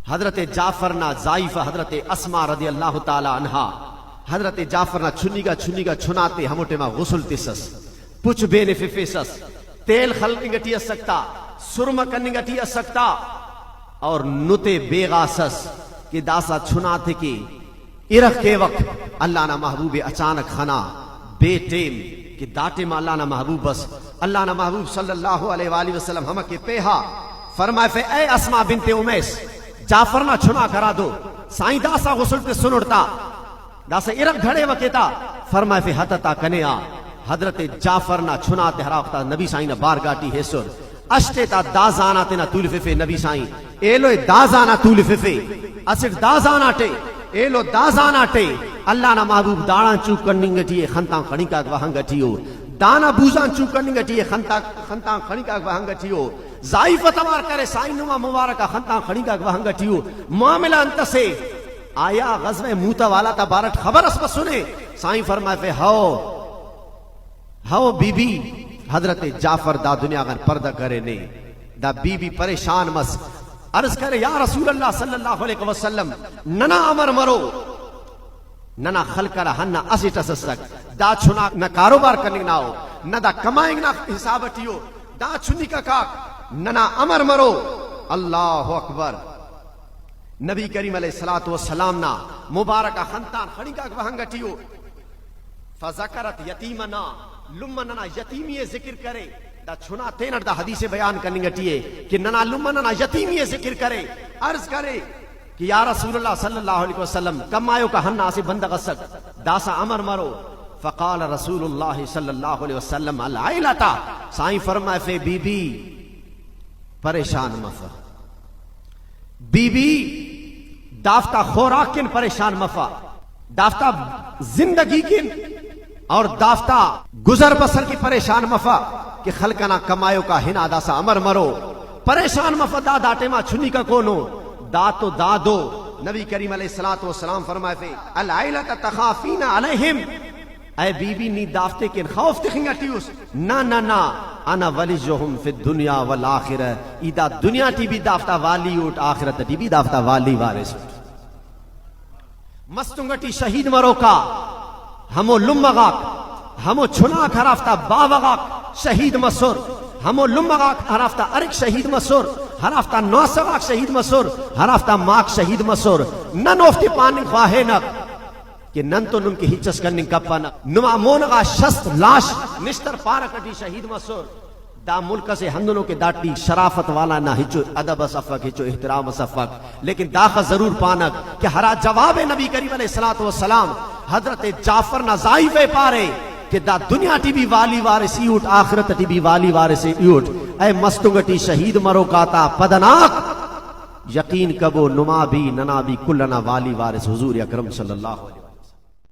حضرت جعفر نا ضعیف حضرت اسما رضی اللہ تعالی عنہا حضرت جعفر نا چھنی گا چھناتے ہموٹے ما غسل تسس پچھ بین ففیسس تیل خلقی گٹی سکتا سرما کنی گٹی سکتا اور نتے بیغاسس کہ داسا چھناتے کی ارخ کے وقت اللہ نا محبوب اچانک خنا بے ٹیم کہ داٹے میں اللہ نا محبوب بس اللہ نا محبوب صلی اللہ علیہ وآلہ وسلم ہمیں کے پیہا فرمائے فے اے اسما بنت امیس جعفر نا چھنا کرا دو سائیں داسا غسل تے سنڑتا داسا ارق گھڑے وکیتا فرمائے فے حتتا کنیا حضرت جعفر نا چھنا تے حراقتا نبی سائیں نا بارگاٹی ہے سر اشتے تا دازانا تے نا طول ففے نبی سائیں ایلو دازانا طول ففے اسٹ دازانا ٹے ایلو دازانا ٹے اللہ نا محبوب دانا چوک کرنی گٹی خنتاں خڑی کا وہاں گٹیو دانا بوزان چوک کرنی گٹی خنتاں خڑی کا وہاں گٹیو ضعیف اتوار کرے سائن نما مبارکہ خنتاں خڑی کا وہاں گٹیو معاملہ انت سے آیا غزوہ موتا والا تا بارٹ خبر اس پر سنے سائن فرمائے فے ہاو بی بی حضرت جعفر دا دنیا غن پردہ کرے نے دا بی بی پریشان مس عرض کرے یا رسول اللہ صلی اللہ علیہ وسلم ننا امر مرو ننا خلق را ہننا اسی ٹسسک دا چھنا نہ کاروبار کرنے نہ ہو نہ دا کمائیں نہ حسابتیو دا چھنی کا کاک ننا امر مرو اللہ اکبر نبی کریم علیہ السلام نا مبارکہ خنتان خڑی کا وہنگٹیو فذکرت یتیمنا لمننا یتیمی ذکر کرے دا چھنا تینر دا حدیث بیان کرنے گٹیے کہ ننا لمننا یتیمی ذکر کرے عرض کرے کہ یا رسول اللہ صلی اللہ علیہ وسلم کمایو کا ہننا سے بند غسک داسا امر مرو فقال رسول اللہ صلی اللہ علیہ وسلم العیلتا سائیں فرمائے فے بی بی پریشان مفا بی بی دافتا خوراک کن پریشان مفا دافتا زندگی کن اور دافتا گزر بسر کی پریشان مفا کہ خلقنا کمایو کا ہنا داسا امر مرو پریشان مفا دا داٹے ما چھنی کا کونو داتو دادو نبی کریم علیہ السلام فرمائے فے العیلت تخافین علیہم اے بی بی نی دافتے کن خوف تخنگا تیوس نا نا نا انا ولیجہم فی الدنیا والآخرہ ایدہ دنیا ٹی بھی دافتا والی اوٹ آخرت ٹی بھی دافتا والی وارس اوٹ مستنگا ٹی شہید مرو کا ہمو لمغاک ہمو چھناک حرافتا باوغاک شہید مسور ہمو لمغاک حرافتا ارک شہید مسور حرافتا نوسغاک شہید مسور حرافتا ماک شہید مسور نن افتی پانی خواہے نک کہ نن تو نن کی ہچس کرنی کپا نک نما مونغا شست لاش نشتر پارکٹی شہید مسور دا ملک سے ہندنوں کے داٹی شرافت والا نہ ہچو ادب صفق ہچو احترام صفق لیکن داخل ضرور پانک کہ ہرا جواب نبی کریم علیہ السلام حضرت جعفر نہ ضعیف پارے کہ دا دنیا ٹی بھی والی وارسی اوٹ آخرت ٹی بھی والی وارسی اوٹ اے مستنگٹی شہید مرو کاتا پدناک یقین کبو نما بھی ننا بھی کلنا والی وارس حضور اکرم صلی اللہ علیہ وسلم